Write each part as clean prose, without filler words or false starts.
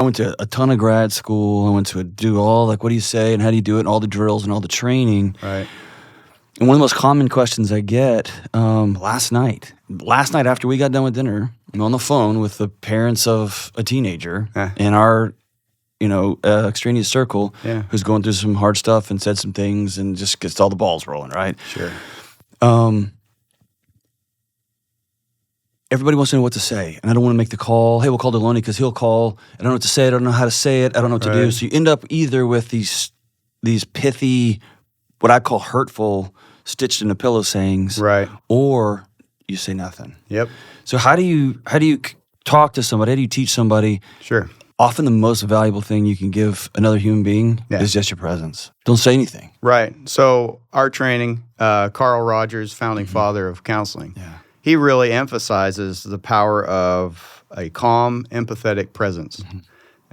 I went to a ton of grad school. I went to do all, like, what do you say and how do you do it and all the drills and all the training. Right. And one of the most common questions I get last night after we got done with dinner, I'm on the phone with the parents of a teenager in our, extraneous circle who's going through some hard stuff and said some things and just gets all the balls rolling, right? Sure. Everybody wants to know what to say, and I don't want to make the call. Hey, we'll call Delony because he'll call. I don't know what to say. I don't know how to say it. I don't know what to do. So you end up either with these pithy, what I call hurtful, stitched in a pillow sayings, right? Or you say nothing. Yep. So how do you talk to somebody? How do you teach somebody? Sure. Often the most valuable thing you can give another human being is just your presence. Don't say anything. Right. So our training, Carl Rogers, founding father of counseling. Yeah. He really emphasizes the power of a calm, empathetic presence. Mm-hmm. And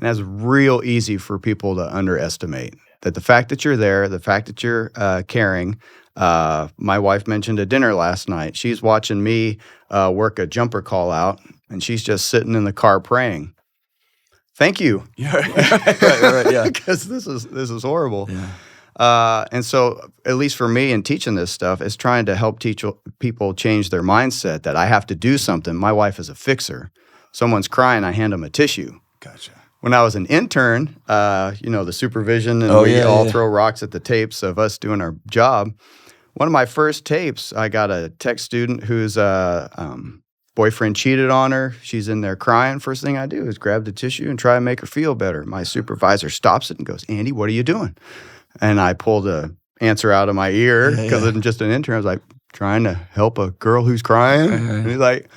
that's real easy for people to underestimate. That the fact that you're there, the fact that you're caring. My wife mentioned at dinner last night. She's watching me work a jumper call out, and she's just sitting in the car praying. Thank you. right, yeah. Because this is horrible. Yeah. And so, at least for me in teaching this stuff, is trying to help teach people change their mindset that I have to do something. My wife is a fixer. Someone's crying, I hand them a tissue. Gotcha. When I was an intern, the supervision, and we all throw rocks at the tapes of us doing our job. One of my first tapes, I got a tech student whose boyfriend cheated on her. She's in there crying. First thing I do is grab the tissue and try to make her feel better. My supervisor stops it and goes, Andy, what are you doing? And I pulled the answer out of my ear because I'm just an intern. I was like, trying to help a girl who's crying. And he's like,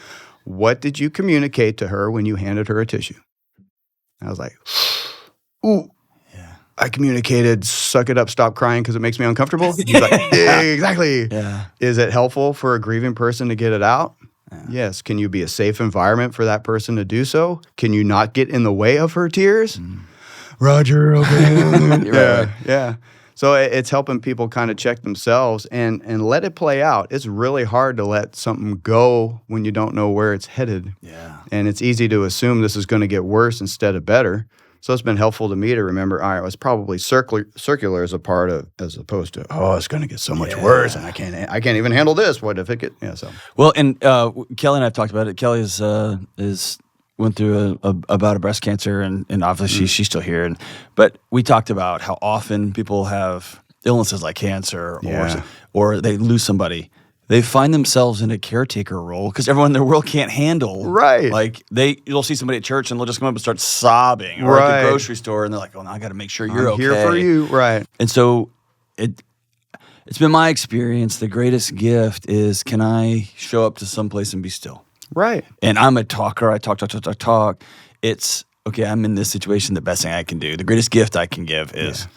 what did you communicate to her when you handed her a tissue? And I was like, ooh. Yeah. I communicated, suck it up, stop crying because it makes me uncomfortable. He's like, yeah, exactly. Yeah. Is it helpful for a grieving person to get it out? Yeah. Yes. Can you be a safe environment for that person to do so? Can you not get in the way of her tears? Roger, okay. Yeah. So it's helping people kind of check themselves and let it play out. It's really hard to let something go when you don't know where it's headed. Yeah. And it's easy to assume this is going to get worse instead of better. So it's been helpful to me to remember, all right, it was probably circular as opposed to, oh, it's going to get so much worse, and I can't even handle this. What if it get, so. Well, and Kelly and I have talked about it. Kelly is went through about a breast cancer, and obviously she's still here. But we talked about how often people have illnesses like cancer or they lose somebody. They find themselves in a caretaker role because everyone in their world can't handle. Right. Like you'll see somebody at church and they'll just come up and start sobbing, or at the grocery store and they're like, "Oh, now I got to make sure you're okay." I'm here for you, right? And so it's been my experience. The greatest gift is, can I show up to someplace and be still? Right. And I'm a talker. I talk. It's okay. I'm in this situation. The best thing I can do, the greatest gift I can give is.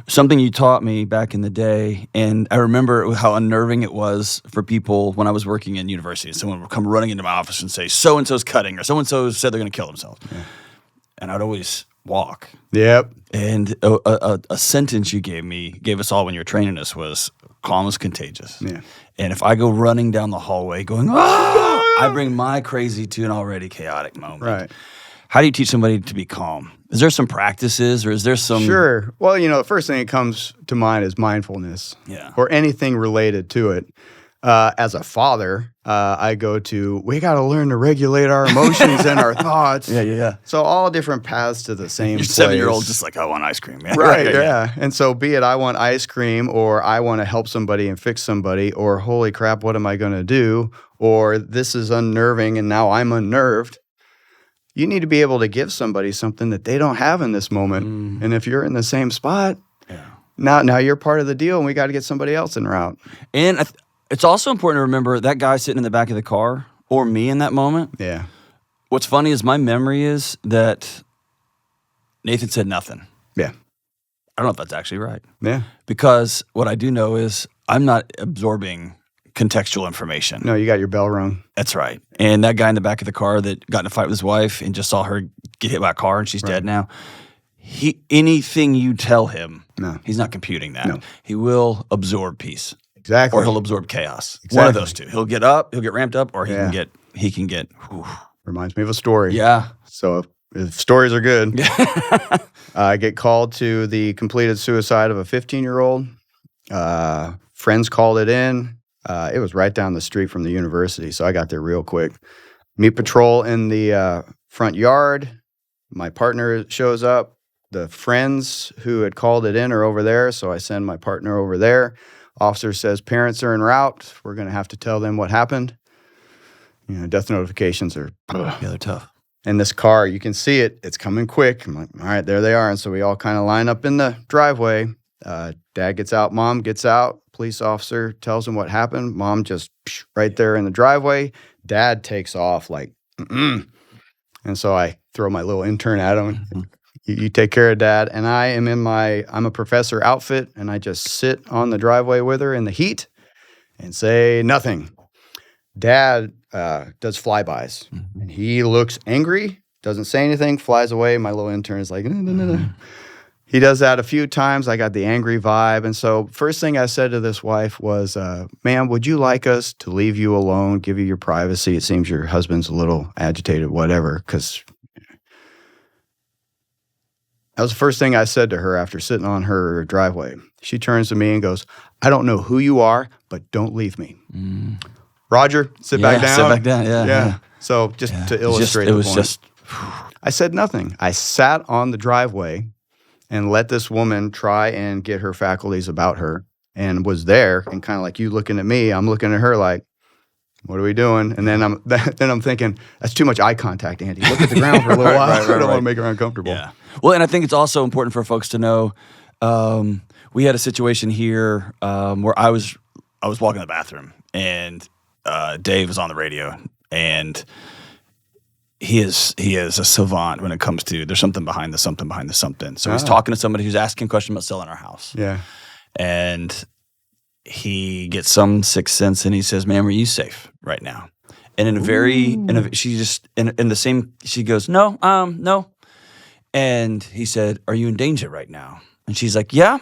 Something you taught me back in the day, and I remember how unnerving it was for people when I was working in university. Someone would come running into my office and say, so-and-so's cutting, or so-and-so said they're going to kill themselves. Yeah. And I'd always walk. Yep. And a sentence you gave us all when you were training us was, calm is contagious. Yeah. And if I go running down the hallway going, I bring my crazy to an already chaotic moment. Right. How do you teach somebody to be calm? Is there some practices, or is there some... Sure. Well, the first thing that comes to mind is mindfulness. Yeah. Or anything related to it. As a father, I go to, we got to learn to regulate our emotions and our thoughts. Yeah. So all different paths to the same place. 7-year-old just like, I want ice cream. Yeah. Right, yeah. And so be it I want ice cream, or I want to help somebody and fix somebody, or holy crap, what am I going to do? Or this is unnerving and now I'm unnerved. You need to be able to give somebody something that they don't have in this moment. Mm. And if you're in the same spot, now you're part of the deal, and we got to get somebody else en route. And it's also important to remember that guy sitting in the back of the car, or me in that moment. Yeah. What's funny is my memory is that Nathan said nothing. Yeah. I don't know if that's actually right. Yeah. Because what I do know is I'm not absorbing contextual information. No, you got your bell rung. That's right. And that guy in the back of the car that got in a fight with his wife and just saw her get hit by a car and she's dead now, anything you tell him, he's not computing that. No. He will absorb peace. Exactly. Or he'll absorb chaos. Exactly. One of those two. He'll get ramped up, or he can get. Reminds me of a story. Yeah. So If stories are good. I get called to the completed suicide of a 15-year-old. Friends called it in. It was right down the street from the university, so I got there real quick. Meet patrol in the front yard. My partner shows up. The friends who had called it in are over there, so I send my partner over there. Officer says parents are en route. We're going to have to tell them what happened. Death notifications are they're tough. And this car, you can see it. It's coming quick. I'm like, all right, there they are. And so we all kind of line up in the driveway. Dad gets out. Mom gets out. Police officer tells him what happened. Mom just right there in the driveway. Dad takes off like, mm-mm. And so I throw my little intern at him. Mm-hmm. You take care of Dad. And I am in I'm a professor outfit, and I just sit on the driveway with her in the heat and say nothing. Dad does flybys, mm-hmm. and he looks angry, doesn't say anything, flies away. My little intern is like, no. He does that a few times. I got the angry vibe. And so first thing I said to this wife was, ma'am, would you like us to leave you alone, give you your privacy? It seems your husband's a little agitated, whatever, because that was the first thing I said to her after sitting on her driveway. She turns to me and goes, I don't know who you are, but don't leave me. Mm. Roger, sit back down. Sit back down, yeah. So just to illustrate the point. I said nothing. I sat on the driveway and let this woman try and get her faculties about her, and was there, and kind of like you looking at me, I'm looking at her like, what are we doing? And then I'm thinking, that's too much eye contact, Andy. Look at the ground for a little while. I don't want to make her uncomfortable. Yeah. Well, and I think it's also important for folks to know, we had a situation here where I was walking to the bathroom, and Dave was on the radio, and he is a savant when it comes to there's something behind the something. So he's talking to somebody who's asking a question about selling our house. Yeah. And he gets some sixth sense, and he says, ma'am, are you safe right now? And she goes, no. And he said, are you in danger right now? And she's like, yeah.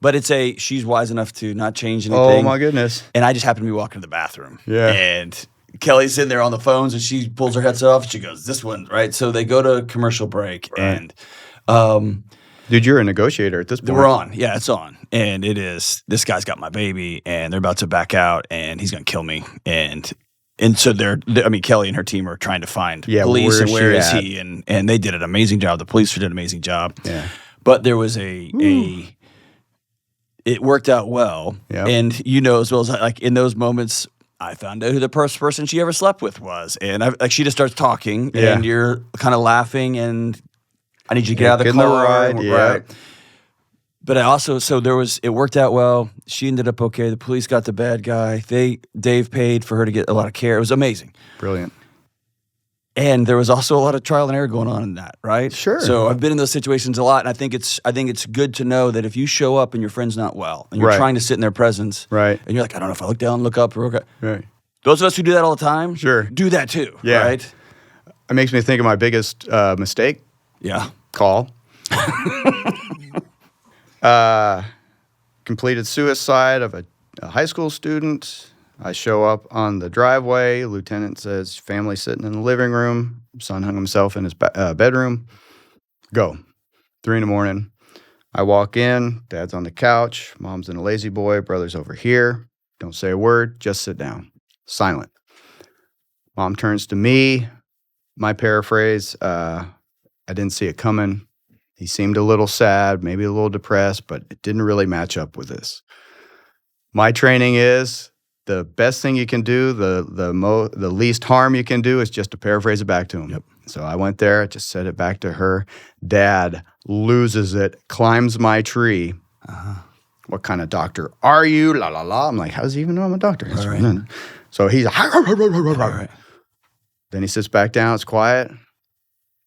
But she's wise enough to not change anything. Oh, my goodness. And I just happened to be walking to the bathroom. Yeah. And Kelly's sitting there on the phones, and she pulls her headset off. And she goes, this one, right? So they go to commercial break. Right. And dude, you're a negotiator at this point. We're on. Yeah, it's on. And it is, this guy's got my baby, and they're about to back out, and he's going to kill me. And so Kelly and her team are trying to find police, and where is he? And they did an amazing job. The police did an amazing job. Yeah. But there was it worked out well. Yep. And as well as like in those moments, I found out who the person she ever slept with was. And she just starts talking, and you're kind of laughing, and I need you to get out of the car. Right. But it worked out well. She ended up okay. The police got the bad guy. Dave paid for her to get a lot of care. It was amazing. Brilliant. And there was also a lot of trial and error going on in that, right? Sure. So I've been in those situations a lot, and I think it's good to know that if you show up and your friend's not well, and you're trying to sit in their presence, right, and you're like, I don't know if I look down, look up, or okay. Right. Those of us who do that all the time, do that too. Yeah. Right. It makes me think of my biggest mistake. Yeah. Call. Completed suicide of a high school student. I show up on the driveway. Lieutenant says, family sitting in the living room. Son hung himself in his bedroom. Go. 3 a.m. I walk in. Dad's on the couch. Mom's in a lazy boy. Brother's over here. Don't say a word. Just sit down. Silent. Mom turns to me. My paraphrase, I didn't see it coming. He seemed a little sad, maybe a little depressed, but it didn't really match up with this. My training is the best thing you can do, the least harm you can do is just to paraphrase it back to him. Yep. So I went there, just said it back to her. Dad loses it, climbs my tree. Uh-huh. What kind of doctor are you? La, la, la. I'm like, how does he even know I'm a doctor? Right. So he's like, right. Then he sits back down. It's quiet.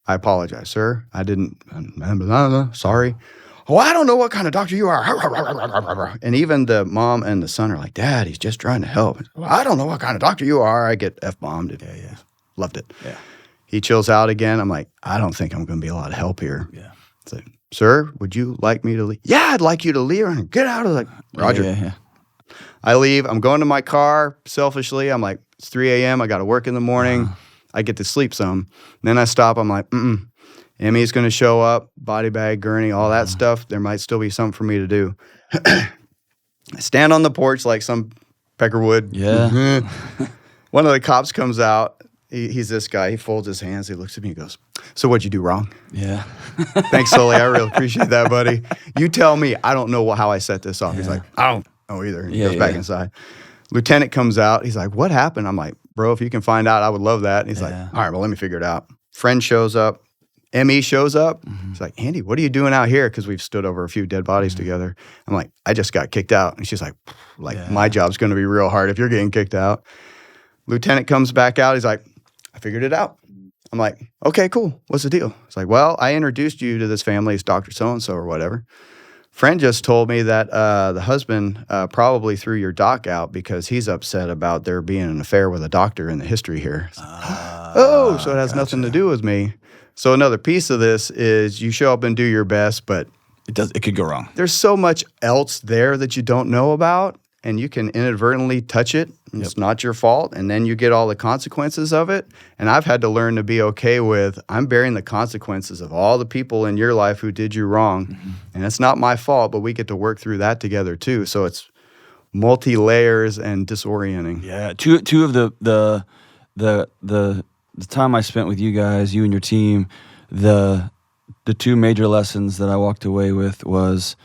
I apologize, sir. I didn't, sorry. Oh, I don't know what kind of doctor you are. And even the mom and the son are like, Dad, he's just trying to help. Well, I don't know what kind of doctor you are. I get F-bombed. Yeah. Loved it. Yeah. He chills out again. I'm like, I don't think I'm going to be a lot of help here. Yeah. It's like, sir, would you like me to leave? Yeah, I'd like you to leave and get out of the, Roger. Yeah. I leave. I'm going to my car. Selfishly, I'm like, it's 3 a.m. I got to work in the morning. I get to sleep some. And then I stop. I'm like, Emmy's going to show up, body bag, gurney, all that stuff. There might still be something for me to do. I stand on the porch like some Peckerwood. Yeah. One of the cops comes out. He's this guy. He folds his hands. He looks at me and goes, "So what'd you do wrong?" Yeah. "Thanks, Sully. I really appreciate that, buddy. You tell me. I don't know how I set this off." He's like, "I don't know either." And he goes back inside. Lieutenant comes out. He's like, "What happened?" I'm like, "Bro, if you can find out, I would love that." And he's like, "All right, well, let me figure it out." Friend shows up. ME shows up. He's like, "Andy, what are you doing out here?" Because we've stood over a few dead bodies together. I'm like, "I just got kicked out." And she's like, my job's going to be real hard if you're getting kicked out. Lieutenant comes back out. He's like, "I figured it out." I'm like, "Okay, cool. What's the deal?" It's like, "Well, I introduced you to this family as Dr. So-and-so or whatever. Friend just told me that the husband probably threw your doc out because he's upset about there being an affair with a doctor in the history here." So it has nothing to do with me. So another piece of this is you show up and do your best, but it could go wrong. There's so much else there that you don't know about, and you can inadvertently touch it. It's not your fault, and then you get all the consequences of it. And I've had to learn to be okay with, I'm bearing the consequences of all the people in your life who did you wrong. And it's not my fault, but we get to work through that together too. So it's multi-layers and disorienting. Yeah, two of the time I spent with you guys, you and your team, the two major lessons that I walked away with was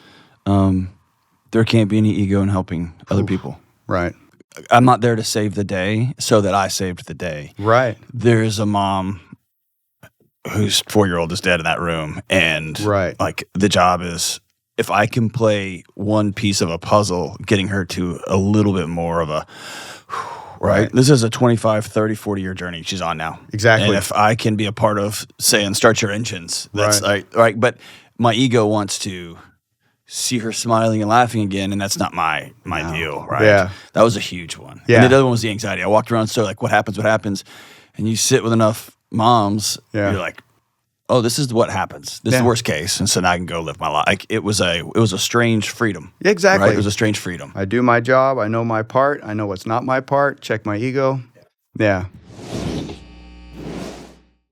there can't be any ego in helping other people. Right. I'm not there to save the day so that I saved the day. Right. There's a mom whose 4-year-old is dead in that room, and like the job is, if I can play one piece of a puzzle, getting her to a little bit more of a right. This is a 25, 30, 40-year journey she's on now. Exactly. And if I can be a part of saying, start your engines, that's right. But my ego wants to see her smiling and laughing again, and that's not my deal, right? Yeah. That was a huge one. Yeah. And the other one was the anxiety. I walked around so like, what happens? And you sit with enough moms, you're like, oh, this is what happens. This is the worst case. And so now I can go live my life. Like, it was a strange freedom. Exactly. Right? It was a strange freedom. I do my job. I know my part. I know what's not my part. Check my ego. Yeah.